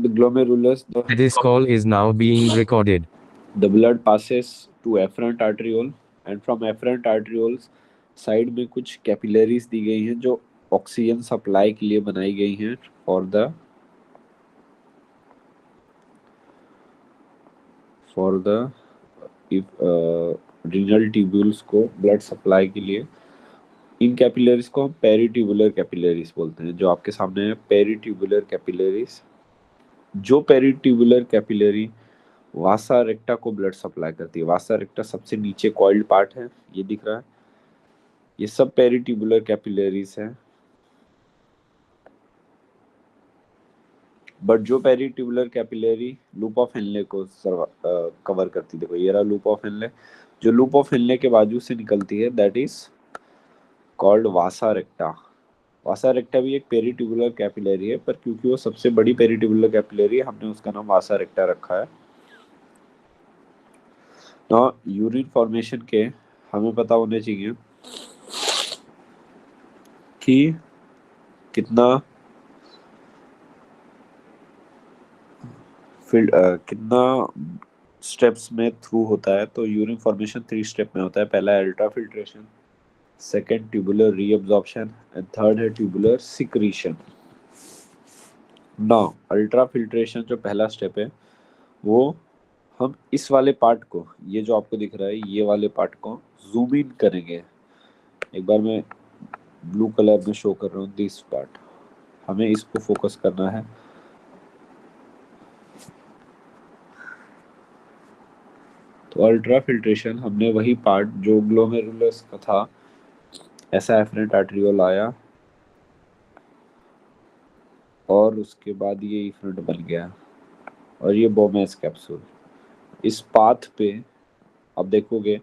the glomerulus, This call is now being recorded. the blood passes to afferent arteriole and from afferent arterioles side में कुछ capillaries दी गई हैं जो oxygen supply के लिए बनाई गई हैं फॉर द रीनल ट्यूब्यूल्स को ब्लड सप्लाई के लिए। इन कैपिलरीज को हम पेरिट्यूबुलर कैपिलरीज बोलते हैं। जो आपके सामने है पेरिट्यूबुलर कैपिलरीज। जो पेरिट्यूबुलर कैपिलरी वासा रेक्टा को ब्लड सप्लाई करती है। वासा रेक्टा सबसे नीचे कॉइल्ड पार्ट है, ये दिख रहा है। ये सब पेरिट्यूबुलर कैपिलरीज है। बट जो peritubular capillary loop of Henle को कवर करती है, देखो ये रहा लूप ऑफ हेनले। जो लूप ऑफ हेनले के बाजू से निकलती है दैट इज कॉल्ड वासा रेक्टा। वासा रेक्टा भी एक पेरिट्यूबुलर कैपिलरी है, पर क्योंकि वो सबसे बड़ी पेरिट्यूबुलर कैपिलरी है हमने उसका नाम वासा रेक्टा रखा है। ना यूरिन फॉर्मेशन के हमें पता होने चाहिए कि कितना स्टेप्स में थ्रू होता है। तो यूरिन फॉर्मेशन 3 स्टेप में होता है। पहला है ultra filtration, second tubular reabsorption and third है tubular secretion. Now ultra filtration जो पहला स्टेप है वो हम इस वाले पार्ट को, ये जो आपको दिख रहा है ये वाले पार्ट को जूम इन करेंगे। एक बार मैं ब्लू कलर में शो कर रहा हूँ दिस पार्ट, हमें इसको फोकस करना है। तो अल्ट्रा फिल्ट्रेशन हमने वही पार्ट जो ग्लोमेरुलस का था, ऐसा एफरेंट आर्टरियोल आया और उसके बाद ये इफरेंट बन गया और ये बोमेस कैप्सूल। इस पाथ पे अब देखोगे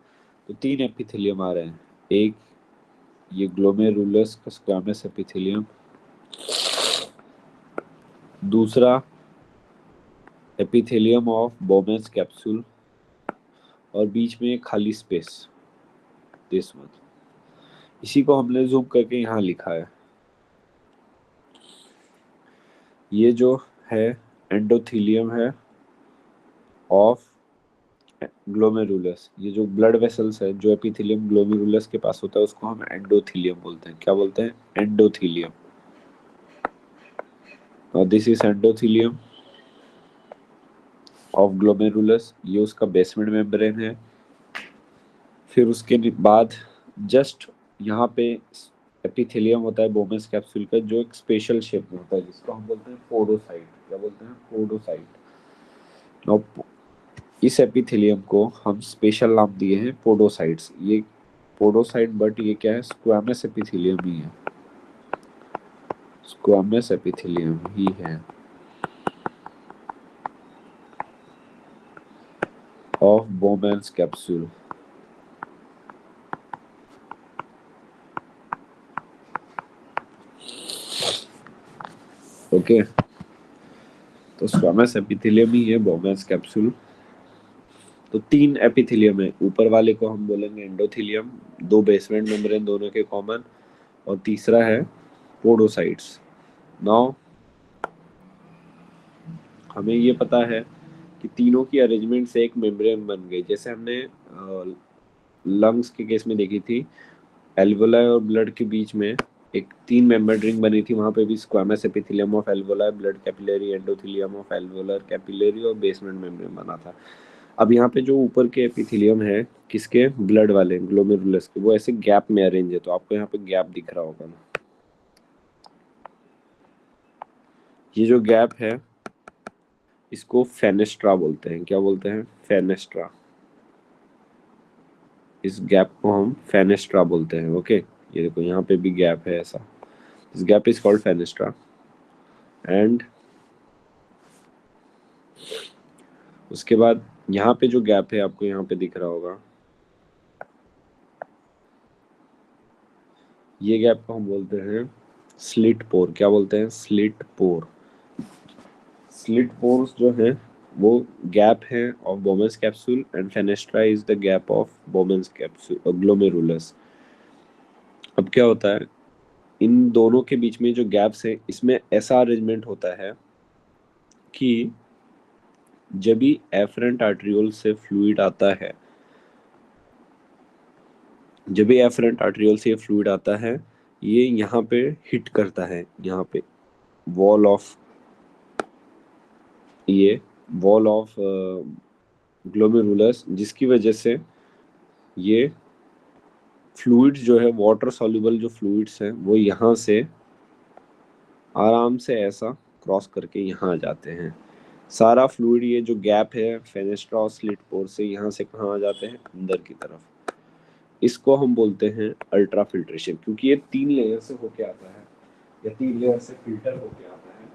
तो 3 एपिथेलियम आ रहे हैं। एक ये ग्लोमेरुलस का स्क्वामस एपिथेलियम, दूसरा एपिथेलियम ऑफ बोमेस कैप्सूल और बीच में एक खाली स्पेस, दिस वन। इसी को हमने जूम करके यहाँ लिखा है। ये जो है एंडोथीलियम है ऑफ ग्लोमेरुलस। ये जो ब्लड वेसल्स है, जो एपिथेलियम ग्लोमेरुलस के पास होता है उसको हम एंडोथीलियम बोलते हैं। क्या बोलते हैं? एंडोथीलियम। और this is endothelium of glomerulus. ये उसका बेसमेंट मेम्ब्रेन है। फिर उसके बाद जस्ट यहाँ पे एपिथेलियम होता है बोमेस कैप्सूल का, जो एक स्पेशल शेप में होता है जिसको हम बोलते हैं पोडोसाइट। क्या बोलते हैं? पोडोसाइट। इस एपिथेलियम को हम स्पेशल नाम दिए हैं पोडोसाइट्स। ये पोडोसाइट, बट ये क्या है? स्क्वामस एपिथेलियम ही है। स्क्वामस एपिथेलियम ही है ऑफ बोमेस कैप्सूल। ओके, तो स्क्वामस एपिथेलियम ही है बोमेस कैप्सूल। तो 3 एपिथेलियम है। ऊपर वाले को हम बोलेंगे एंडोथीलियम, 2 बेसमेंट मेम्ब्रेन दोनों के कॉमन, और तीसरा है पोडोसाइट्स। नाउ हमें ये पता है कि तीनों की अरेंजमेंट से एक मेम्ब्रेन बन गई। जैसे हमने लंग्स के केस में देखी थी, एल्वोलाई और ब्लड के बीच में एक 3 मेंबर्ड रिंग बनी थी। वहां पे भी squamous epithelium of alveoli, blood capillary, endothelium of alveolar capillary और बेसमेंट मेम्ब्रेन बना था। अब यहाँ पे जो ऊपर के एपिथेलियम है किसके? ब्लड वाले ग्लोमेरुलस के, वो ऐसे गैप में अरेंज है। तो आपको यहाँ पे गैप दिख रहा होगा ना, ये जो गैप है इसको फेनेस्ट्रा बोलते हैं। क्या बोलते हैं? फेनेस्ट्रा। इस गैप को हम फेनेस्ट्रा बोलते हैं। ओके, ये देखो यहाँ पे भी गैप है ऐसा। This gap is called fenestra. And उसके बाद यहाँ पे जो गैप है आपको यहाँ पे दिख रहा होगा, ये गैप को हम बोलते हैं स्लिट पोर। क्या बोलते हैं? स्लिट पोर। स्लिट पोर्स जो है वो गैप है of Bowman's capsule and fenestra is the gap of Bowman's capsule glomerulus. अब क्या होता है, इन दोनों के बीच में जो गैप्स है इसमें ऐसा अरेंजमेंट होता है कि जब भी एफरेंट आर्टरियोल से फ्लूइड आता है, जब भी एफरेंट आर्टरियोल से फ्लूइड आता है, ये यहाँ पे हिट करता है, यहाँ पे वॉल ऑफ, ये वॉल ऑफ ग्लोमेरुलस, जिसकी वजह से ये फ्लूइड्स जो है, वाटर सॉल्युबल जो फ्लूइड्स हैं, वो यहाँ से आराम से ऐसा क्रॉस करके यहाँ आ जाते हैं। सारा फ्लूइड, ये जो गैप है फेनेस्ट्रा और स्लिट पोर से, यहाँ से कहाँ आ जाते हैं, अंदर की तरफ। इसको हम बोलते हैं अल्ट्रा फिल्ट्रेशन, क्योंकि ये 3 लेयर से होके आता है, या 3 लेयर से फिल्टर होके आता है।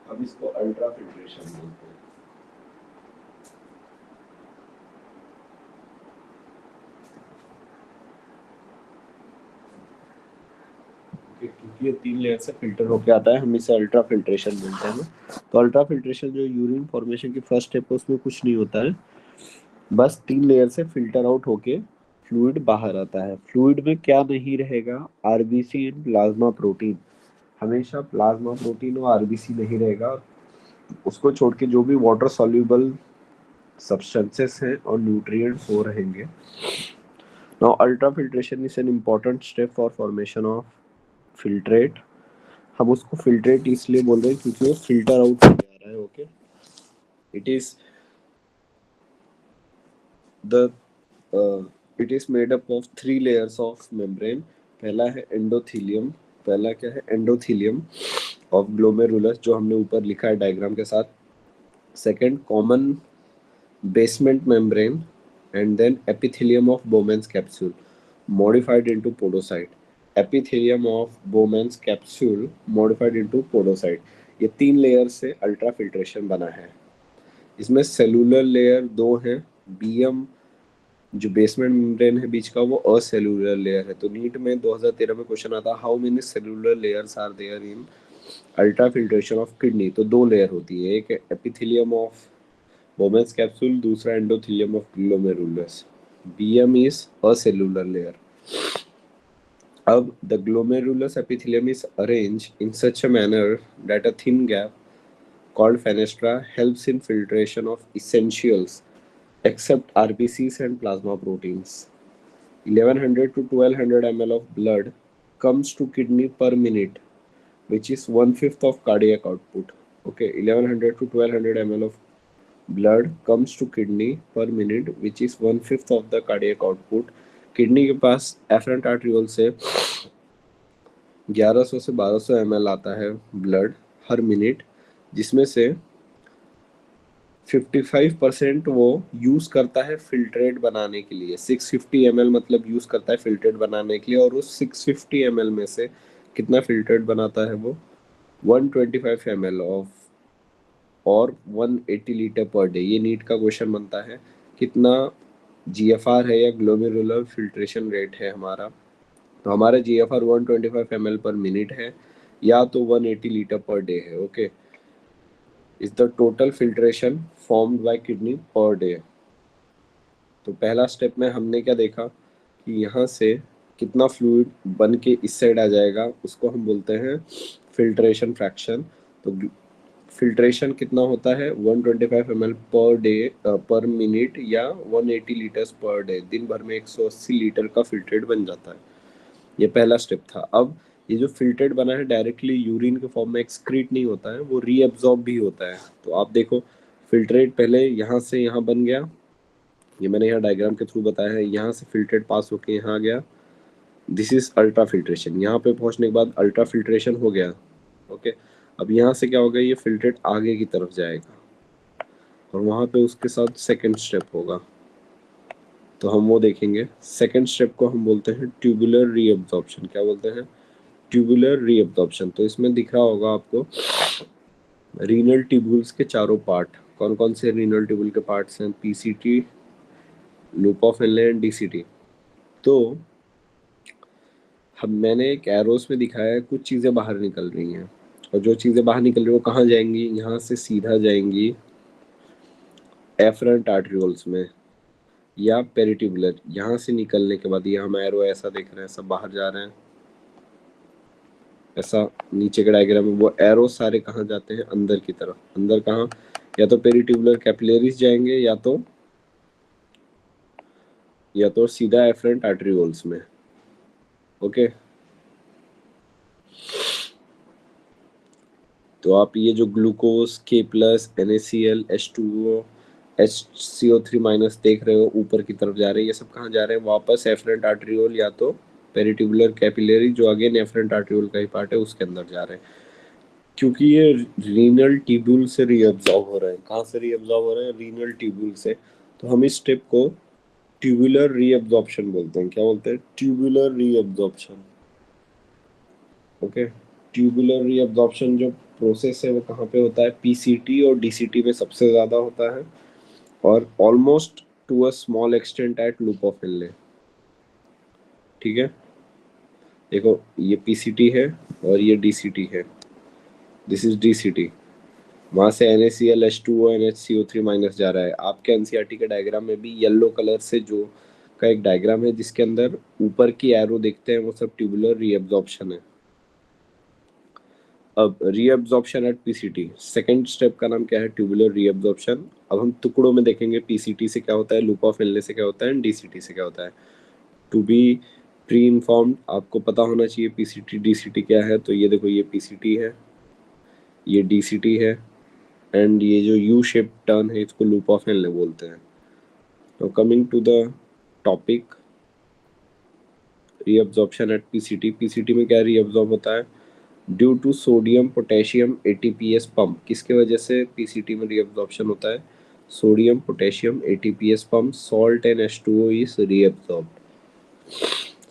अब इसको अल्ट्रा फिल्ट्रेशन बोलते हैं। क्योंकि ये 3 लेयर से फिल्टर होके आता है, हम इसे अल्ट्रा फिल्ट्रेशन बोलते हैं ना। तो अल्ट्रा फिल्ट्रेशन जो यूरिन फॉर्मेशन की फर्स्ट स्टेप है, उसमें कुछ नहीं होता है, बस 3 लेयर से फिल्टर आउट होके फ्लूइड बाहर आता है। फ्लूइड में क्या नहीं रहेगा, आरबीसी एंड प्लाज्मा प्रोटीन। हमेशा प्लाज्मा प्रोटीन और आरबीसी नहीं रहेगा, उसको छोड़ के जो भी वाटर सॉल्युबल सब्सटेंसेस हैं और न्यूट्रिएंट्स वो रहेंगे। Now ultra filtration is an important step for formation of filtrate. हम उसको फिल्ट्रेट इसलिए बोल रहे हैं क्योंकि वो फिल्टर आउट हो जा रहा है। Okay, it is the it is made up of 3 layers of membrane. पहला है एंडोथीलियम, पहला क्या है, एंडोथीलियम ऑफ ग्लोमेरुलस, जो हमने ऊपर लिखा है डायग्राम के साथ। Second, common basement membrane, and then epithelium of Bowman's capsule modified into podocyte. Epithelium of Bowman's capsule modified into podocyte. ये 3 लेयर से अल्ट्रा फिल्ट्रेशन बना है। इसमें सेलुलर लेयर 2 है, बीएम जो बेसमेंट मेम्ब्रेन है बीच का, वो असेलुलर लेयर है। तो नीट में 2013 में क्वेश्चन आता, how many cellular layers are there in ultrafiltration of kidney. तो 2 लेयर होती है, एक एपिथेलियम ऑफ Bowman's capsule, दूसरा endothelium of glomerulus. BM is a cellular layer. अब the glomerulus epithelium is arranged in such a manner that a thin gap called fenestra helps in filtration of essentials except RBCs and plasma proteins. 1100 to 1200 ml of blood comes to kidney per minute, which is 1/5 of cardiac output. Okay, 1100 to 1200 ml of blood comes to kidney per minute, which is 1/5 of the cardiac output. Kidney के पास efferent आर्टरियोल से 1100 से 1200 ml आता है blood हर minute, जिसमें से 55% वो use करता है फिल्ट्रेट बनाने के लिए। 650 ml मतलब यूज करता है फिल्ट्रेट बनाने के लिए, और उस 650 ml में से कितना फिल्ट्रेट बनाता है वो, 125 ml ऑफ और 180 लीटर पर डे। ये नीट का क्वेश्चन बनता है, कितना जीएफआर है या ग्लोमेरुलर फिल्ट्रेशन रेट है हमारा। तो हमारा जीएफआर 125 ml पर मिनट है, या तो 180 लीटर पर डे है। Okay, is the total filtration formed by kidney per day. तो पहला स्टेप में हमने क्या देखा कि यहाँ से कितना फ्लूइड बन के इस साइड आ जाएगा, उसको हम बोलते हैं फिल्ट्रेशन फ्रैक्शन। तो फिल्ट्रेशन कितना होता है, 125 ml पर डे पर मिनट, या 180 लीटर्स पर डे। दिन भर में 180 लीटर का फिल्ट्रेट बन जाता है। ये पहला स्टेप था। अब ये जो फिल्ट्रेट बना है डायरेक्टली यूरिन के फॉर्म में एक्सक्रीट नहीं होता है, वो रीअब्जॉर्ब भी होता है। तो आप देखो, फिल्ट्रेट पहले यहाँ से यहाँ बन गया, ये मैंने यहाँ डायग्राम के थ्रू बताया है, यहाँ से फिल्ट्रेट पास होके यहाँ आ गया, दिस इज अल्ट्रा फिल्ट्रेशन। यहाँ पे पहुँचने के बाद अल्ट्रा फिल्ट्रेशन हो गया। ओके, अब यहाँ से क्या होगा, ये फिल्ट्रेट आगे की तरफ जाएगा, और वहाँ पे उसके साथ सेकंड स्टेप होगा, तो हम वो देखेंगे। सेकंड स्टेप को हम बोलते हैं ट्यूबुलर रीअब्जॉर्प्शन। क्या बोलते हैं, ट्यूबुलर रीअब्जॉर्प्शन। तो इसमें दिख रहा होगा आपको रीनल ट्यूबुल्स के चारों पार्ट। कौन कौन से रीनल ट्यूबुल के पार्ट्स हैं, PCT, loop of Henle and DCT. तो हम मैंने एक एरोस में दिखाया है, कुछ चीज़ें बाहर निकल रही हैं, और जो चीज़ें बाहर निकल रही हैं वो कहाँ जाएंगी, यहाँ से सीधा जाएंगी एफरेंट आर्टरियोल्स में, या पेरिट्यूबुलर। यहाँ से निकलने के बाद ये हम एरो ऐसा देख रहे हैं, सब बाहर जा रहे हैं, ऐसा नीचे के डायग्राम में वो एरो सारे कहाँ जाते हैं, अंदर की तरफ। अंदर कहाँ, या तो पेरिट्यूबुलर कैपिलरीज जाएंगे या तो सीधा एफरेंट आर्टरियोल्स में। ओके, तो आप ये जो glucose K+, NaCl, H2O, HCO3- देख रहे हो ऊपर की तरफ जा रहे हैं, ये सब कहाँ जा रहे हैं, वापस एफरेंट आर्टरियोल या तो पेरिट्यूबुलर कैपिलरी, जो अगेन एफरेंट आर्टरियोल का ही पार्ट है, उसके अंदर जा रहे हैं। क्योंकि ये रीनल ट्यूब्यूल से रीअब्जॉर्ब हो रहे हैं। कहाँ से रीअब्जॉर्ब हो रहे हैं, रीनल ट्यूब्यूल से। तो हम इस स्टेप को ट्यूबुलर रीअब्जॉर्प्शन बोलते हैं। क्या बोलते हैं, tubular reabsorption. Okay, tubular reabsorption जो प्रोसेस है वो कहाँ पे होता है, पीसीटी और डीसीटी में सबसे ज्यादा होता है, और almost to a small extent at loop of Henle. ठीक है, देखो ये पीसीटी है और ये डीसीटी है, दिस इज डीसीटी। वहां से NaCl, H2O, NHCO3- जा रहा है। आपके एनसीईआरटी के डायग्राम में भी येलो कलर से जो का एक डायग्राम है जिसके अंदर ऊपर की एरो देखते हैं, वो सब ट्यूबुलर रीअब्जॉर्प्शन है। अब reabsorption at PCT, second step का नाम क्या है, ट्यूबुलर रीअब्जॉर्प्शन। अब हम टुकड़ों में देखेंगे पीसीटी से क्या होता है, लूप ऑफ इनले से क्या होता है, डीसीटी से क्या होता है। टू बी प्री इन्फॉर्म्ड, आपको पता होना चाहिए पीसीटी डीसीटी क्या है। तो ये देखो, ये पीसीटी है, ये डीसीटी है, एंड ये जो यू शेप टर्न है इसको लूप ऑफ इनले बोलते हैं। तो coming to the topic, reabsorption at PCT. PCT में क्या रीअब्जॉर्ब होता है, due to sodium potassium ATPase pump. किसके वजह से पीसीटी में रीअब्जॉर्प्शन होता है, sodium potassium ATPase pump, salt and H2O is reabsorbed.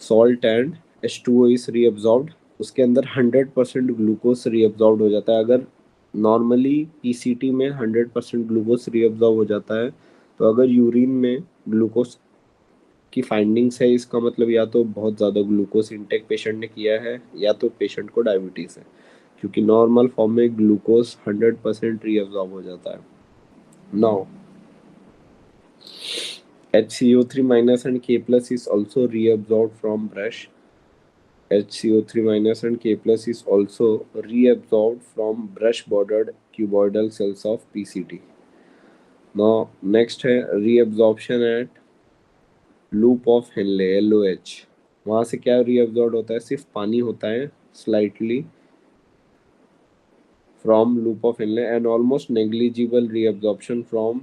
Salt and H2O is reabsorbed, उसके अंदर 100% ग्लूकोज रीअब्जॉर्ब हो जाता है। अगर नॉर्मली पीसीटी में 100% ग्लूकोज रीअब्जॉर्ब हो जाता है, तो अगर यूरिन में ग्लूकोज की फाइंडिंग्स है, इसका मतलब या तो बहुत ज़्यादा ग्लूकोज इंटेक पेशेंट ने किया है, या तो पेशेंट को डायबिटीज़ है। क्योंकि नॉर्मल फॉर्म में ग्लूकोज 100% रीअब्जॉर्ब हो जाता है। Now HCO3- and K+ is also reabsorbed from brush. HCO3- and K+ is also reabsorbed from brush bordered cuboidal cells of PCT. Now next है reabsorption at loop of Henle, LOH। वहाँ से क्या reabsorb होता है, सिर्फ पानी होता है slightly from loop of Henle, and almost negligible reabsorption from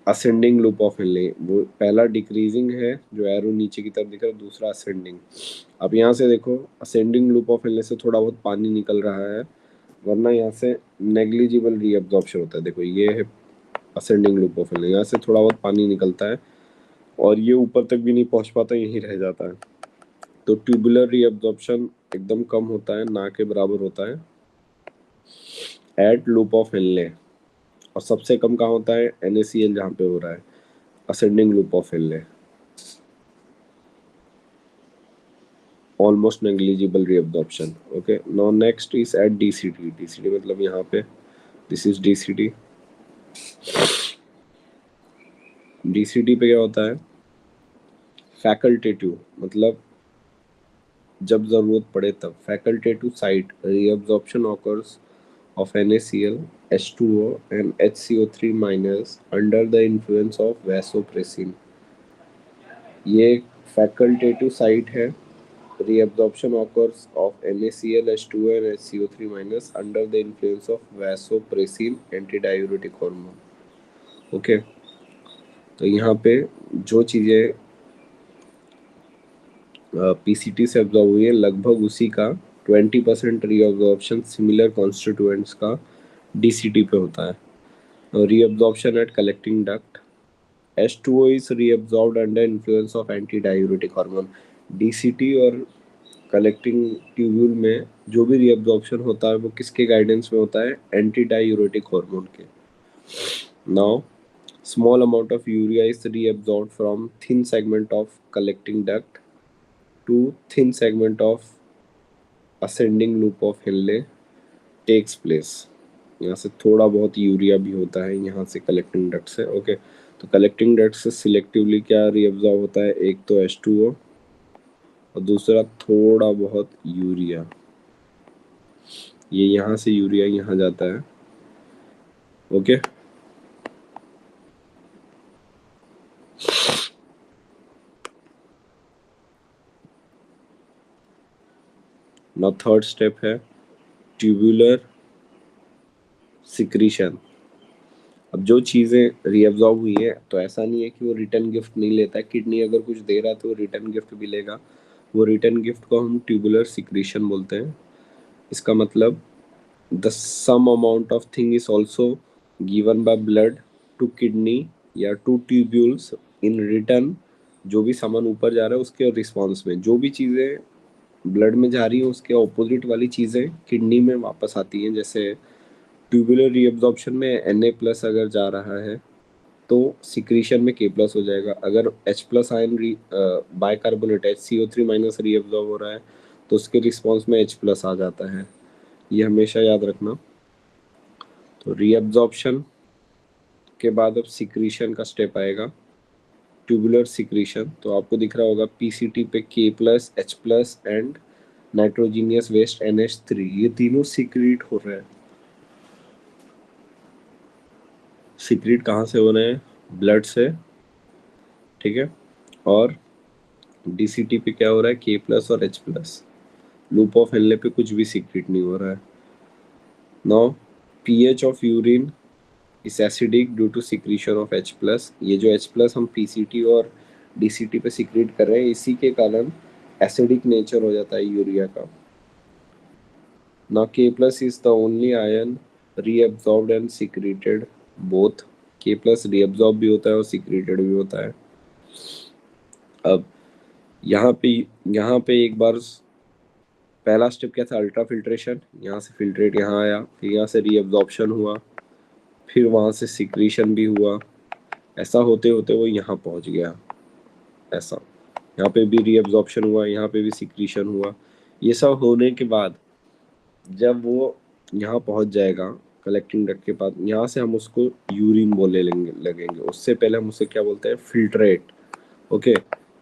ascending loop of Henle. वो पहला डिक्रीजिंग है जो एरो नीचे की तरफ दिख रहा है, दूसरा असेंडिंग। अब यहाँ से देखो, असेंडिंग लूप ऑफ इनले से थोड़ा बहुत पानी निकल रहा है, वरना यहाँ से नेग्लिजिबल रीअब्जॉर्प्शन होता है। देखो ये है असेंडिंग लूप ऑफ इनले, यहाँ से थोड़ा बहुत पानी निकलता है और ये ऊपर तक भी नहीं पहुँच पाता, यहीं रह जाता है। तो ट्यूबुलर रीअब्जॉर्प्शन एकदम कम होता है, ना के बराबर होता है एट लूप ऑफ इनले। और सबसे कम कहाँ होता है, NaCl जहाँ पे हो रहा है, ascending loop of Henle. Almost negligible reabsorption. Okay, now next is at DCT. DCT मतलब यहाँ पे, दिस इज डीसीटी। डीसीटी पे क्या होता है, फैकल्टेटिव, मतलब जब जरूरत पड़े तब। Facultative site reabsorption occurs of NaCl, H2O and HCO3- under the influence of vasopressin। ये फैकल्टेटिव साइट है, reabsorption occurs of NaCl, H2O and HCO3- under the influence of vasopressin antidiuretic hormone। Okay, तो यहाँ पे जो चीज़ें PCT से absorb हुई है, लगभग उसी का 20% रीअब्जॉर्प्शन सिमिलर कॉन्स्टिट्यूएंट्स का डीसीटी पे होता है। Reabsorption at collecting duct, H2O is reabsorbed under influence of antidiuretic hormone। डीसीटी और कलेक्टिंग ट्यूब्यूल में जो भी रीअब्जॉर्प्शन होता है वो किसके गाइडेंस में होता है, एंटी डायूरेटिक हार्मोन के। Now small amount of urea is reabsorbed from thin segment of collecting duct to thin segment of ascending loop of Henle takes place. यहाँ से थोड़ा बहुत यूरिया भी होता है यहाँ से कलेक्टिंग डक्ट से। ओके, तो कलेक्टिंग डक्ट से सिलेक्टिवली क्या रीअब्सॉर्ब होता है, एक तो H2O और दूसरा थोड़ा बहुत यूरिया, ये यहाँ से यूरिया यहाँ जाता है। ओके, नाउ थर्ड स्टेप है ट्यूबुलर सिक्रीशन। अब जो चीज़ें रीअब्जॉर्ब हुई है तो ऐसा नहीं है कि वो रिटर्न गिफ्ट नहीं लेता है। किडनी अगर कुछ दे रहा है तो वो रिटर्न गिफ्ट भी लेगा। वो रिटर्न गिफ्ट को हम ट्यूबुलर सिक्रीशन बोलते हैं। इसका मतलब the same amount of thing is also given by blood to kidney या टू ट्यूब्यूल्स इन रिटर्न। जो भी सामान ऊपर जा रहा है उसके रिस्पॉन्स में जो भी चीज़ें ब्लड में जा रही हैं उसके ऑपोजिट वाली चीज़ें किडनी में वापस आती हैं। जैसे ट्यूबुलर रीअब्जॉर्प्शन में Na+ अगर जा रहा है तो सिक्रीशन में K+ हो जाएगा। अगर H+ ion bicarbonate HCO3- reabsorb हो रहा है तो उसके रिस्पॉन्स में H+ आ जाता है। ये हमेशा याद रखना। तो रीअब्जॉर्प्शन के बाद अब सिक्रीशन का स्टेप आएगा, ट्यूबुलर सिक्रीशन। तो आपको दिख रहा होगा PCT पे K+ H+ and nitrogenous waste NH3, ये तीनों सिक्रीट हो रहे हैं। सिक्रीट कहाँ से हो रहे हैं? ब्लड से, ठीक है। और DCT पे क्या हो रहा है? K+ और H+। लूप ऑफ हेनले पे कुछ भी सीक्रेट नहीं हो रहा है। Now pH of urine is acidic due to secretion of H+। ये जो H+ हम PCT और DCT पे सीक्रेट कर रहे हैं इसी के कारण एसिडिक नेचर हो जाता है यूरिया का। Now K+ is the only ion reabsorbed and secreted both. K+ reabsorb भी होता है और सिक्रेटेड भी होता है। अब यहाँ पे एक बार पहला स्टेप क्या था? Ultra filtration. यहाँ से फिल्ट्रेट यहाँ आया, फिर यहाँ से रीअब्जॉर्प्शन हुआ, फिर वहाँ से सिक्रीशन भी हुआ। ऐसा होते होते वो यहाँ पहुँच गया। ऐसा यहाँ पे भी रीअब्जॉर्प्शन हुआ, यहाँ पे भी सिक्रीशन हुआ। ये सब होने के बाद जब वो यहाँ पहुँच जाएगा कलेक्टिंग डक्ट के पास, यहाँ से हम उसको यूरिन बोलने लगेंगे। उससे पहले हम उसे क्या बोलते हैं? फिल्ट्रेट। ओके,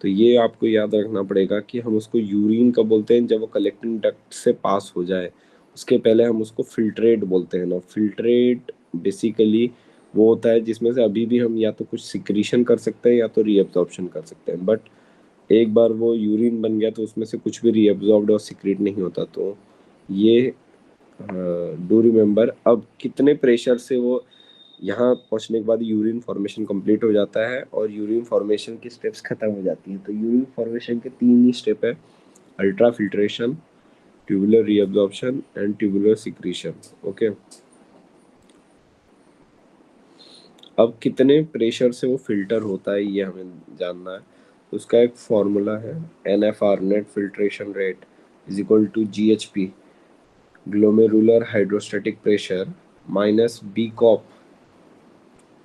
तो ये आपको याद रखना पड़ेगा कि हम उसको यूरिन कब बोलते हैं? जब वो कलेक्टिंग डक्ट से पास हो जाए। उसके पहले हम उसको फिल्ट्रेट बोलते हैं ना। फिल्ट्रेट बेसिकली वो होता है जिसमें से अभी भी हम या तो कुछ सिक्रीशन कर सकते हैं या तो रीअब्जॉर्प्शन कर सकते हैं। बट एक बार वो यूरिन बन गया तो उसमें से कुछ भी रीअब्जॉर्ब्ड और सिक्रीट नहीं होता। तो ये डू रिमेम्बर। अब कितने प्रेशर से वो यहाँ पहुँचने के बाद यूरिन फॉर्मेशन कंप्लीट हो जाता है और यूरिन फॉर्मेशन की स्टेप्स खत्म हो जाती हैं। तो यूरिन फॉर्मेशन के 3 ही स्टेप है, ultra filtration, tubular reabsorption and tubular secretion. Okay, अब कितने प्रेशर से वो फिल्टर होता है ये हमें जानना है। उसका एक फॉर्मूला है, NFR net filtration rate is equal to GHP glomerular hydrostatic pressure minus BCOP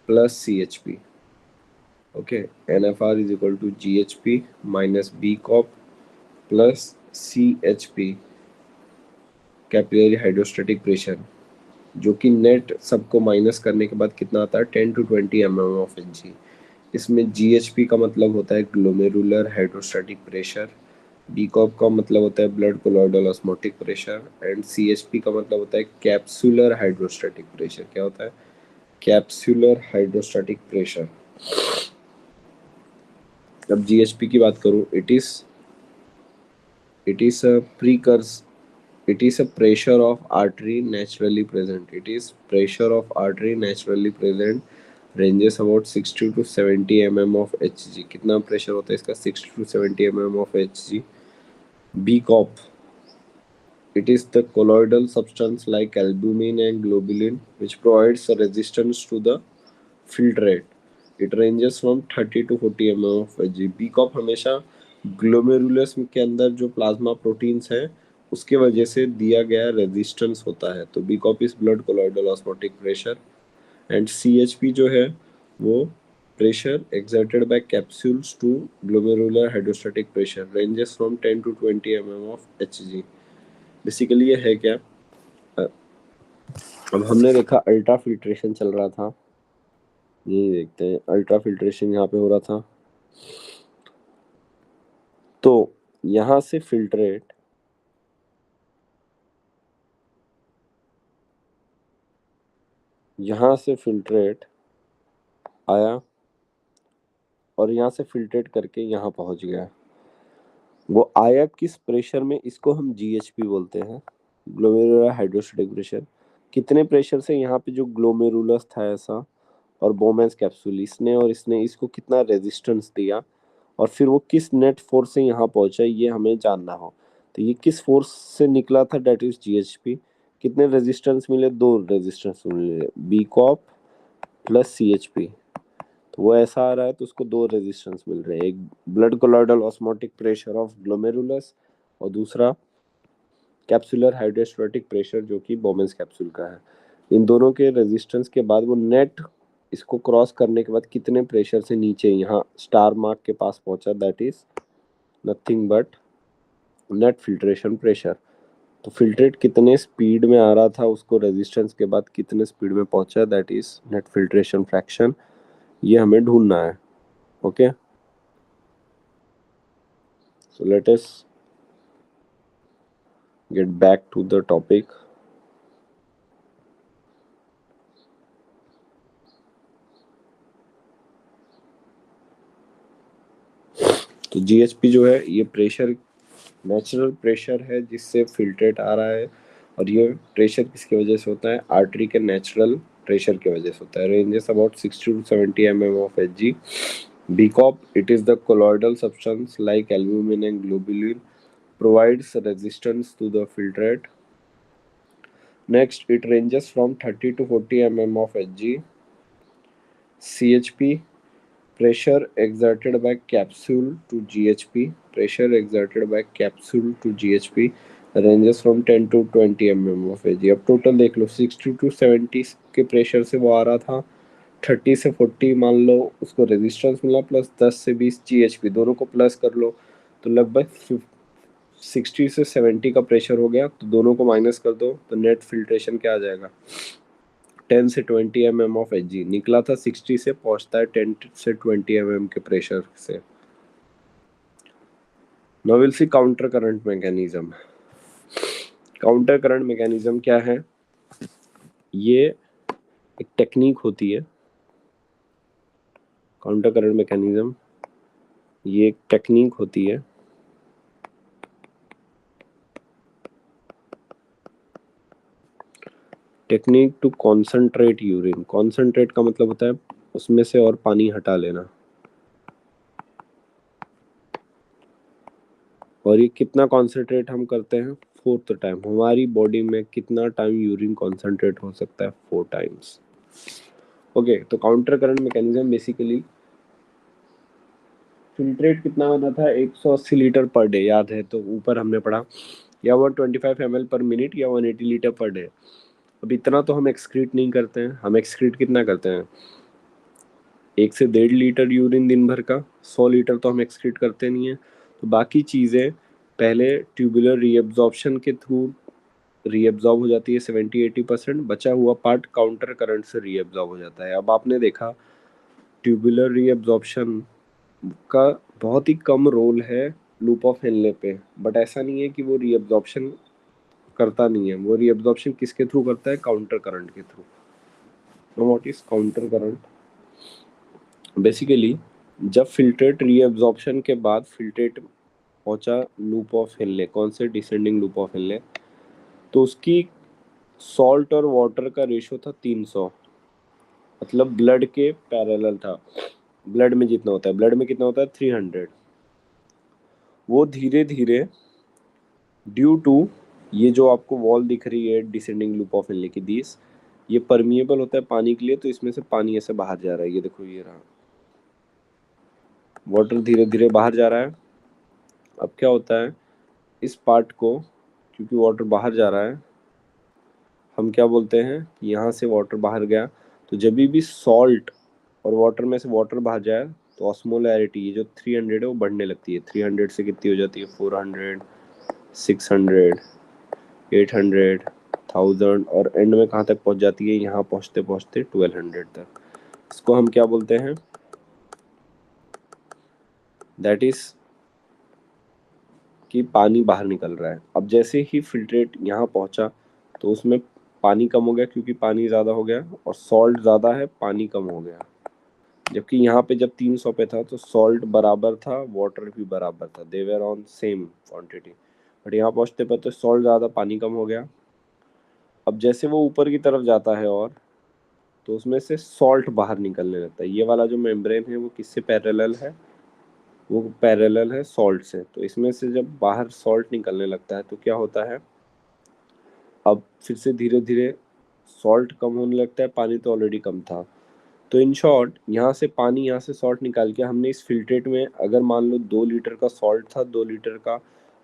plus CHP। Okay, NFR is equal to GHP minus BCOP plus CHP capillary hydrostatic pressure, जो कि नेट सबको माइनस करने के बाद कितना आता है? 10 to 20 mm of Hg। इसमें GHP का मतलब होता है ग्लोमेरुलर हाइड्रोस्टैटिक प्रेशर, BCOP का मतलब होता है blood colloidal osmotic pressure and CHP का मतलब होता है कैप्सुलर हाइड्रोस्टैटिक प्रेशर। क्या होता है? Capsular hydrostatic pressure. अब GHP की बात करूं, it is a precursor, it is a pressure of artery naturally present, it is pressure of artery naturally present, ranges about 60 to 70 mm of Hg। कितना pressure होता है इसका? 60 to 70 mm of Hg। BCOP, it is the colloidal substance like albumin and globulin which provides a resistance to the filtrate। It ranges from 30 to 40 mm of Hg। BCOP हमेशा glomerulus के अंदर जो plasma proteins हैं उसके वजह से दिया गया रेजिस्टेंस होता है। तो BCOP is blood colloidal osmotic pressure and CHP जो है वो pressure exerted by capsules to glomerular hydrostatic pressure ranges from 10 to 20 mm of Hg। Basically ये है क्या? अब हमने देखा अल्ट्रा फिल्ट्रेशन चल रहा था, ये देखते हैं अल्ट्रा फिल्ट्रेशन यहाँ पे हो रहा था। तो यहाँ से फिल्ट्रेट आया और यहाँ से फिल्ट्रेट करके यहाँ पहुंच गया। वो आया किस प्रेशर में, इसको हम जीएचपी बोलते हैं, ग्लोमेरुलर हाइड्रोस्टैटिक प्रेशर। कितने प्रेशर से यहाँ पे जो ग्लोमेरुलस था ऐसा और बोमेंस कैप्सूल, इसने इसको कितना रेजिस्टेंस दिया और फिर वो किस नेट फोर्स से यहाँ पहुंचा, ये हमें जानना हो। तो ये किस फोर्स से निकला था, डेट इज जीएचपी। कितने रेजिस्टेंस मिले, 2 रेजिस्टेंस मिले, बी कॉप प्लस सीएचपी। तो वो ऐसा आ रहा है तो उसको 2 रेजिस्टेंस मिल रहे हैं, एक blood colloidal osmotic pressure of glomerulus और दूसरा कैप्सुलर हाइड्रोस्टैटिक प्रेशर जो कि बोमेंस कैप्सूल का है। इन दोनों के रेजिस्टेंस के बाद वो नेट इसको क्रॉस करने के बाद कितने प्रेशर से नीचे यहाँ स्टार मार्क के पास पहुंचा, that is nothing but net filtration pressure. तो फिल्ट्रेट कितने स्पीड में आ रहा था, उसको रेजिस्टेंस के बाद कितने स्पीड में पहुंचा, that is net filtration fraction. ये हमें ढूंढना है। Okay, so let us get back to the topic. तो जीएचपी जो है ये प्रेशर, नेचुरल प्रेशर है जिससे फिल्ट्रेट आ रहा है। और ये प्रेशर किसकी वजह से होता है, आर्टरी के नेचुरल प्रेशर की वजह से होता है। Ranges about 60 to 70 mm of Hg. BCOP, it is the colloidal substance like albumin and globulin, provides resistance to the filtrate. Next, it ranges from 30 to 40 mm of Hg. CHP, pressure exerted by capsule to GHP. Pressure exerted by capsule to GHP ranges from 10 to 20 mm of Hg. अब total देख लो, 60 to 70 के pressure से वो आ रहा था, 30 से 40 मान लो उसको रेजिस्टेंस मिला, प्लस 10 से 20 GHP, दोनों को प्लस कर लो तो लगभग 60 से 70 का प्रेशर हो गया। तो दोनों को माइनस कर दो तो नेट फिल्ट्रेशन क्या आ जाएगा, 10 से 20 mm ऑफ Hg। निकला था 60 से, पहुंचता है 10 से 20 mm के प्रेशर से। Now will see counter current mechanism. Counter current mechanism क्या है, ये एक टेक्निक होती है। काउंटर करंट मैकेनिज्म ये एक टेक्निक होती है technique to concentrate urine. Concentrate का मतलब होता है उसमें से और पानी हटा लेना। और ये कितना कॉन्सेंट्रेट हम करते हैं, 4th टाइम। हमारी बॉडी में कितना टाइम यूरिन कॉन्सेंट्रेट हो सकता है, 4 टाइम्स। ओके, तो counter current mechanism basically, filtrate कितना बना था, 180 लीटर पर डे, याद है तो ऊपर हमने पढ़ा, या 125 ml पर मिनट या 180 लीटर पर डे। अब इतना तो हम एक्सक्रीट नहीं करते हैं, हम एक्सक्रीट कितना करते हैं, 1 से 1.5 लीटर यूरिन दिन भर का। 100 लीटर तो हम एक्सक्रीट करते नहीं है। तो बाकी चीज़ें पहले ट्यूबुलर रीएब्जॉर्प्शन के थ्रू रीएब्जॉर्ब हो जाती है 70-80%, बचा हुआ पार्ट काउंटर करंट से रीएब्जॉर्ब हो जाता है। अब आपने देखा ट्यूबुलर रीएब्जॉर्प्शन का बहुत ही कम रोल है लूप ऑफ हेनले पे, बट ऐसा नहीं है कि वो रीएब्जॉर्प्शन करता नहीं है, वो रीएब्जॉर्प्शन किसके थ्रू करता है, काउंटर करंट के through. What is counter current, basically जब फिल्ट्रेट रीएब्जॉर्प्शन के बाद फिल्ट्रेट पहुंचा लूप ऑफ हेनले, कौन से, डिसेंडिंग लूप ऑफ हेनले, तो उसकी सॉल्ट और वाटर का रेशो था 300, मतलब ब्लड के पैरेलल था। ब्लड में जितना होता है, ब्लड में कितना होता है 300। वो धीरे धीरे ड्यू टू ये जो आपको वॉल दिख रही है डिसेंडिंग लूप ऑफ हेनले की, दिस ये परमिएबल होता है पानी के लिए, तो इसमें से पानी ऐसे बाहर जा रहा है, ये देखो ये रहा, वाटर धीरे धीरे बाहर जा रहा है। अब क्या होता है, इस पार्ट को, क्योंकि वाटर बाहर जा रहा है, हम क्या बोलते हैं कि यहाँ से वाटर बाहर गया, तो जब भी सॉल्ट और वाटर में से वाटर बाहर जाए तो ऑस्मोलैरिटी, ये जो 300 है वो बढ़ने लगती है। 300 से कितनी हो जाती है, 400, 600, 800, 1000, और एंड में कहाँ तक पहुँच जाती है, यहाँ पहुँचते पहुँचते 1200 तक। इसको हम क्या बोलते हैं, दैट इज कि पानी बाहर निकल रहा है। अब जैसे ही फिल्ट्रेट यहाँ पहुंचा तो उसमें पानी कम हो गया क्योंकि पानी ज़्यादा हो गया, और सॉल्ट ज़्यादा है, पानी कम हो गया। जबकि यहाँ पे जब 300 पे था तो सॉल्ट बराबर था, वाटर भी बराबर था, they were on same quantity. But यहाँ पहुँचते पर तो सॉल्ट ज़्यादा, पानी कम हो गया। अब जैसे वो ऊपर की तरफ जाता है और तो उसमें से सॉल्ट बाहर निकलने लगता है। ये वाला जो मेम्ब्रेन है वो किससे पैरेलल है? वो पैरेलल है सॉल्ट से। तो इसमें से जब बाहर सॉल्ट निकलने लगता है तो क्या होता है, अब फिर से धीरे धीरे सॉल्ट कम होने लगता है, पानी तो ऑलरेडी कम था। तो इन शॉर्ट यहाँ से पानी, यहाँ से सॉल्ट निकाल के हमने इस फिल्ट्रेट में, अगर मान लो 2 लीटर का सॉल्ट था, 2 लीटर का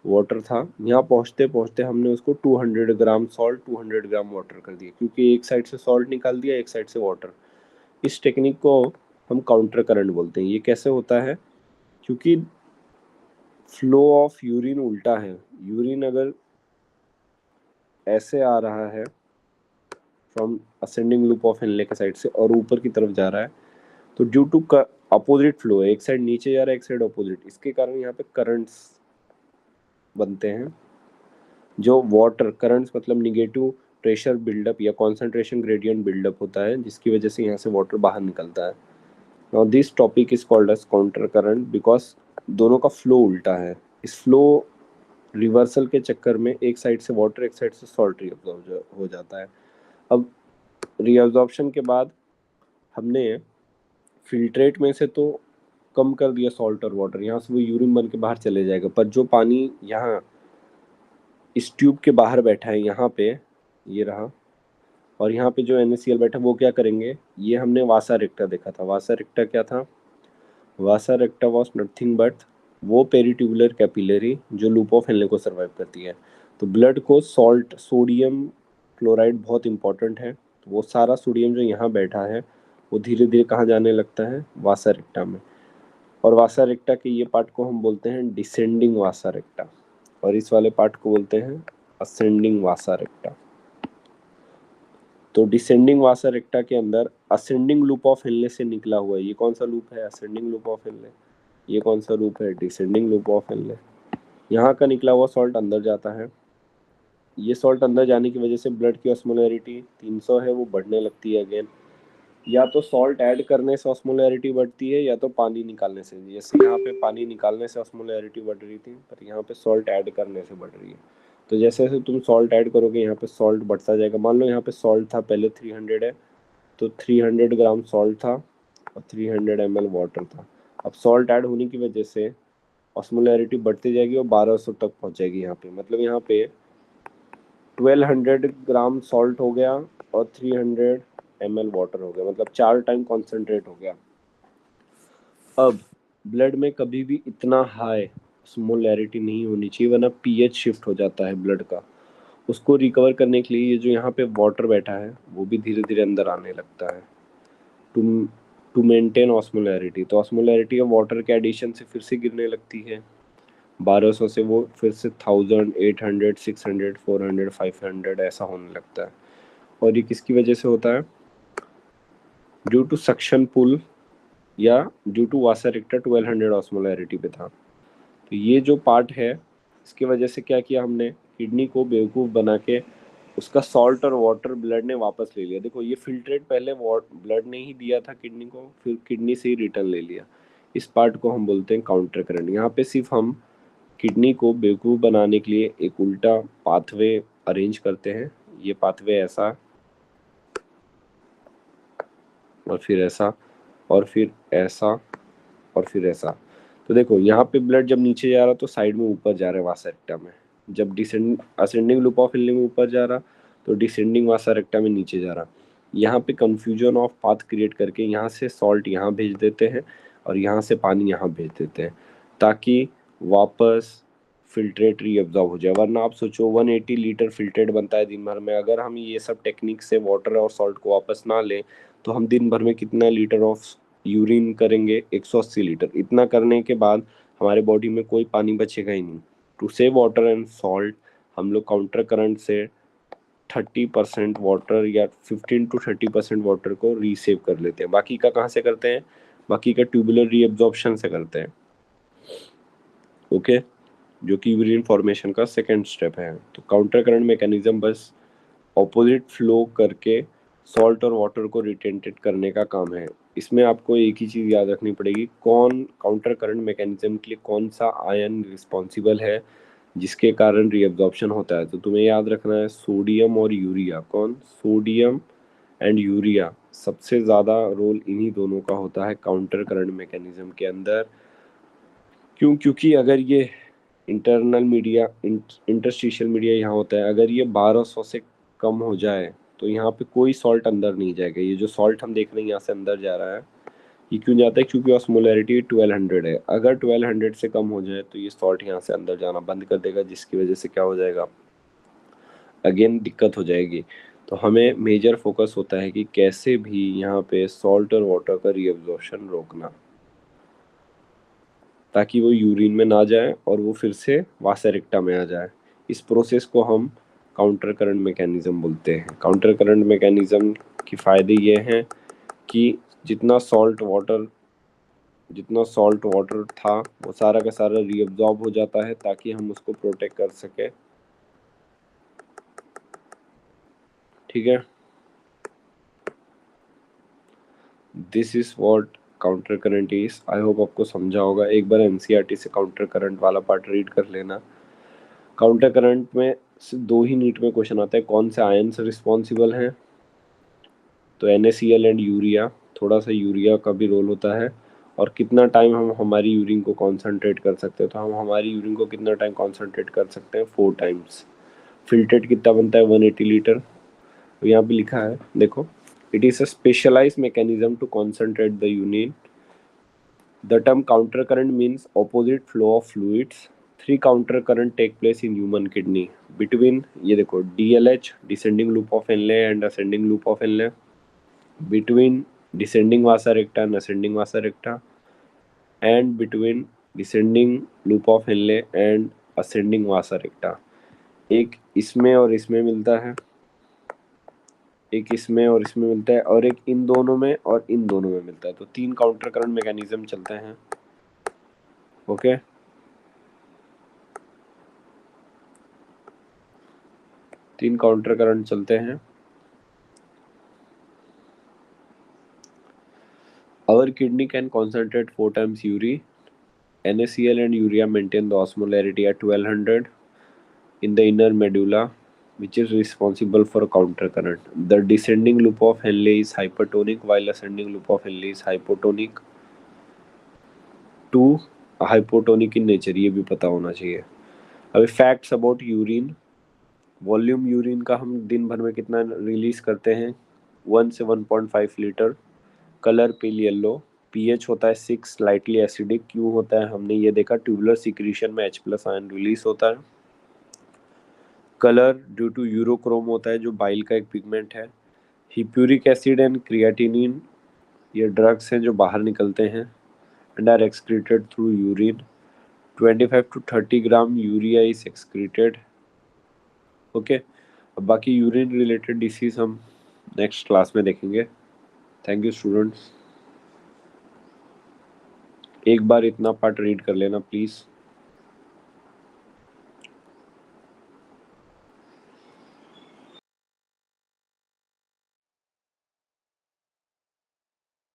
वाटर था, यहाँ पहुँचते पहुँचते हमने उसको 200 ग्राम सॉल्ट 200 ग्राम वाटर कर दिया, क्योंकि एक साइड से सॉल्ट निकाल दिया, एक साइड से वाटर। इस टेक्निक को हम काउंटर करंट बोलते हैं। ये कैसे होता है? क्योंकि फ्लो ऑफ यूरिन उल्टा है। यूरिन अगर ऐसे आ रहा है from ascending loop of Henle के साइड से और ऊपर की तरफ जा रहा है, तो ड्यू टू अपोजिट फ्लो है, एक साइड नीचे जा रहा है, एक साइड अपोजिट, इसके कारण यहाँ पे करंट्स बनते हैं। जो वाटर करंट्स मतलब निगेटिव प्रेशर बिल्डअप या कॉन्सेंट्रेशन ग्रेडियंट बिल्डअप होता है, जिसकी वजह से यहाँ से वाटर बाहर निकलता है। Now this topic is called as counter current because दोनों का फ्लो उल्टा है। इस फ्लो रिवर्सल के चक्कर में एक साइड से वाटर, एक साइड से सॉल्ट रीअब्सॉर्ब हो जाता है। अब रीअब्सॉर्प्शन के बाद हमने फिल्ट्रेट में से तो कम कर दिया सॉल्ट और वाटर, यहाँ से वो यूरिन बन के बाहर चले जाएगा, पर जो पानी यहाँ इस ट्यूब के बाहर बैठा है, यहाँ पे ये रहा, और यहाँ पे जो NaCl बैठा वो क्या करेंगे, ये हमने वासा रेक्टा देखा था। वासा रेक्टा क्या था? वासा रेक्टा वॉज नथिंग बट वो पेरिट्यूबुलर कैपिलरी जो लूप ऑफ हेनले को सर्वाइव करती है। तो ब्लड को सॉल्ट, सोडियम क्लोराइड बहुत इंपॉर्टेंट है, तो वो सारा सोडियम जो यहाँ बैठा है वो धीरे धीरे कहाँ जाने लगता है? वासा रेक्टा में। और वासा रेक्टा के ये पार्ट को हम बोलते हैं डिसेंडिंग वासा रेक्टा, और इस वाले पार्ट को बोलते हैं असेंडिंग वासा रेक्टा। तो डिसेंडिंग वासा रेक्टा के अंदर असेंडिंग लूप ऑफ हेनले से निकला हुआ है, ये कौन सा लूप है? Ascending loop of Henle. ये कौन सा लूप है? Descending loop of Henle. यहाँ का निकला हुआ सॉल्ट अंदर जाता है। ये सॉल्ट अंदर जाने की वजह से ब्लड की ऑस्मोलैरिटी 300 है, वो बढ़ने लगती है अगेन। या तो सॉल्ट ऐड करने से ऑस्मोलैरिटी बढ़ती है, या तो पानी निकालने से। जैसे यहाँ पे पानी निकालने से ऑस्मोलैरिटी बढ़ रही थी, पर यहाँ पे सॉल्ट ऐड करने से बढ़ रही है। तो जैसे जैसे तुम सॉल्ट ऐड करोगे यहाँ पे सॉल्ट बढ़ता जाएगा। मान लो यहाँ पे सॉल्ट था पहले 300 है, तो 300 ग्राम सॉल्ट था और 300 ml वाटर था। अब सॉल्ट ऐड होने की वजह से ऑस्मोलैरिटी बढ़ती जाएगी और 1200 तक पहुँच जाएगी यहाँ पे। मतलब यहाँ पे 1200 ग्राम सॉल्ट हो गया और 300 ml वाटर हो गया, मतलब 4 टाइम कॉन्सेंट्रेट हो गया। अब ब्लड में कभी भी इतना हाई ऑस्मोलैरिटी नहीं होनी चाहिए, वरना पीएच शिफ्ट हो जाता है ब्लड का। उसको रिकवर करने के लिए ये जो यहाँ पे वाटर बैठा है वो भी धीरे धीरे अंदर आने लगता है टू टू मेंटेन ऑस्मोलैरिटी। तो ऑस्मोलैरिटी ऑफ वाटर के एडिशन से फिर से गिरने लगती है। 1200 से वो फिर से 1000, 800, 600, 400, 500 ऐसा होने लगता है। और ये किसकी वजह से होता है? ड्यू टू सक्शन पुल या due to vasa recta 1200 osmolarity पे था। तो ये जो पार्ट है, इसकी वजह से क्या किया हमने? किडनी को बेवकूफ़ बना के उसका सॉल्ट और वाटर ब्लड ने वापस ले लिया। देखो ये फिल्ट्रेट पहले ब्लड ने ही दिया था किडनी को, फिर किडनी से ही रिटर्न ले लिया। इस पार्ट को हम बोलते हैं काउंटर करंट। यहाँ पे सिर्फ हम किडनी को बेवकूफ़ बनाने के लिए एक उल्टा पाथवे अरेंज करते हैं। ये पाथवे ऐसा, और फिर ऐसा, और फिर ऐसा, और फिर ऐसा। तो देखो यहाँ पे ब्लड जब नीचे जा रहा तो साइड में ऊपर जा रहा है वासा रेक्टा में, जब असेंडिंग लूप ऑफ हेनले में ऊपर जा रहा तो डिसेंडिंग वासा रेक्टा में नीचे जा रहा। यहाँ पे कंफ्यूजन ऑफ पाथ क्रिएट करके यहाँ से सॉल्ट यहाँ भेज देते हैं और यहाँ से पानी यहाँ भेज देते हैं, ताकि वापस फिल्ट्रेट रीअब्जॉर्ब हो जाए। वरना आप सोचो 180 लीटर फिल्ट्रेट बनता है दिन भर में, अगर हम ये सब टेक्निक से वाटर और सॉल्ट को वापस ना लें तो हम दिन भर में कितना लीटर ऑफ यूरिन करेंगे? 180 लीटर। इतना करने के बाद हमारे बॉडी में कोई पानी बचेगा ही नहीं। To save water and salt हम लोग काउंटर करंट से 30% वाटर या 15 to 30% वाटर को रीसेव कर लेते हैं। बाकी का कहाँ से करते हैं? बाकी का ट्यूबुलर रीअब्जॉर्प्शन से करते हैं। ओके, जो कि यूरिन फॉर्मेशन का सेकेंड स्टेप है। तो काउंटर करंट मैकेनिज्म बस ऑपोजिट फ्लो करके सॉल्ट और वाटर को रिटेंटेड करने का काम है। इसमें आपको एक ही चीज़ याद रखनी पड़ेगी, कौन काउंटर करंट मैकेनिज्म के लिए कौन सा आयन रिस्पॉन्सिबल है जिसके कारण रीअब्जॉर्प्शन होता है। तो तुम्हें याद रखना है सोडियम और यूरिया। कौन? Sodium and urea. सबसे ज़्यादा रोल इन्हीं दोनों का होता है काउंटर करंट मैकेनिज्म के अंदर। क्यों? क्योंकि अगर ये इंटरनल मीडिया इंटरस्टिशियल मीडिया यहाँ होता है, अगर ये 1200 से कम हो जाए तो यहाँ पे कोई सॉल्ट अंदर नहीं जाएगा। ये जो सॉल्ट हम देख रहे हैं यहाँ से अंदर जा रहा है, ये क्यों जाता है? क्योंकि ऑस्मोलैरिटी 1200 है। अगर 1200 से कम हो जाए तो ये सॉल्ट यहाँ से अंदर जाना बंद कर देगा, जिसकी वजह से क्या हो जाएगा? अगेन दिक्कत हो जाएगी। तो हमें मेजर फोकस होता है कि कैसे भी यहाँ पे सॉल्ट और वाटर का रीअब्जॉर्प्शन रोकना, ताकि वो यूरिन में ना जाए और वो फिर से वासा रेक्टा में आ जाए। इस प्रोसेस को हम काउंटर करंट मैकेनिज्म बोलते हैं। काउंटर करंट मैकेनिज्म के फ़ायदे ये हैं कि जितना सॉल्ट वाटर था वो सारा का सारा रीअब्जॉर्ब हो जाता है, ताकि हम उसको प्रोटेक्ट कर सके। ठीक है, this is what counter current is. I hope आपको समझा होगा। एक बार एनसीईआरटी से काउंटर करंट वाला पार्ट रीड कर लेना। काउंटर करंट में सिर्फ 2 ही नीट में क्वेश्चन आता है, कौन से आयन से रिस्पॉन्सिबल हैं? तो NaCl एंड यूरिया। थोड़ा सा यूरिया का भी रोल होता है। और कितना टाइम हम हमारी यूरिन को कॉन्सेंट्रेट कर सकते हैं? तो हम हमारी यूरिन को कितना टाइम कॉन्सेंट्रेट कर सकते हैं? 4 टाइम्स। फिल्ट्रेट कितना बनता है? 180 लीटर। तो यहाँ पे लिखा है, देखो, it is a specialised mechanism to concentrate the urine. The term counter current means opposite flow of fluids. 3 counter current take place in human kidney between, ये देखो, DLH descending loop of Henle and ascending loop of Henle, between descending vasa recta and ascending vasa recta, and between descending loop of Henle and ascending vasa recta। एक इसमें और इसमें मिलता है, एक इसमें और इसमें मिलता है, और एक इन दोनों में और इन दोनों में मिलता है। तो 3 काउंटर करंट मैकेनिज्म चलते हैं। ओके, 3 काउंटर करंट चलते हैं। Our kidney can concentrate 4 times urine. NaCl and urea maintain the osmolarity at 1200 in the inner medulla, which is responsible for counter current. The descending loop of Henle is hypertonic, while ascending loop of Henle is hypotonic to hypotonic in nature। ये भी पता होना चाहिए। अभी facts about urine. Volume urine का हम दिन भर में कितना रिलीज करते हैं? 1 से 1.5 litre. Colour pale yellow. PH होता है 6, स्लाइटली एसिडिक। क्यों होता है? हमने ये देखा, ट्यूबुलर सिक्रीशन में H+ आयन रिलीज होता है। कलर ड्यू टू यूरोक्रोम होता है, जो बाइल का एक पिगमेंट है। हिप्यूरिक एसिड एंड क्रिएटिनिन, ये ड्रग्स हैं जो बाहर निकलते हैं and are excreted through urine. 25 to 30 gram urea is excreted. Okay, अब बाकी यूरिन रिलेटेड डिसीज हम नेक्स्ट क्लास में देखेंगे। Thank you students. एक बार इतना पार्ट रीड कर लेना प्लीज़।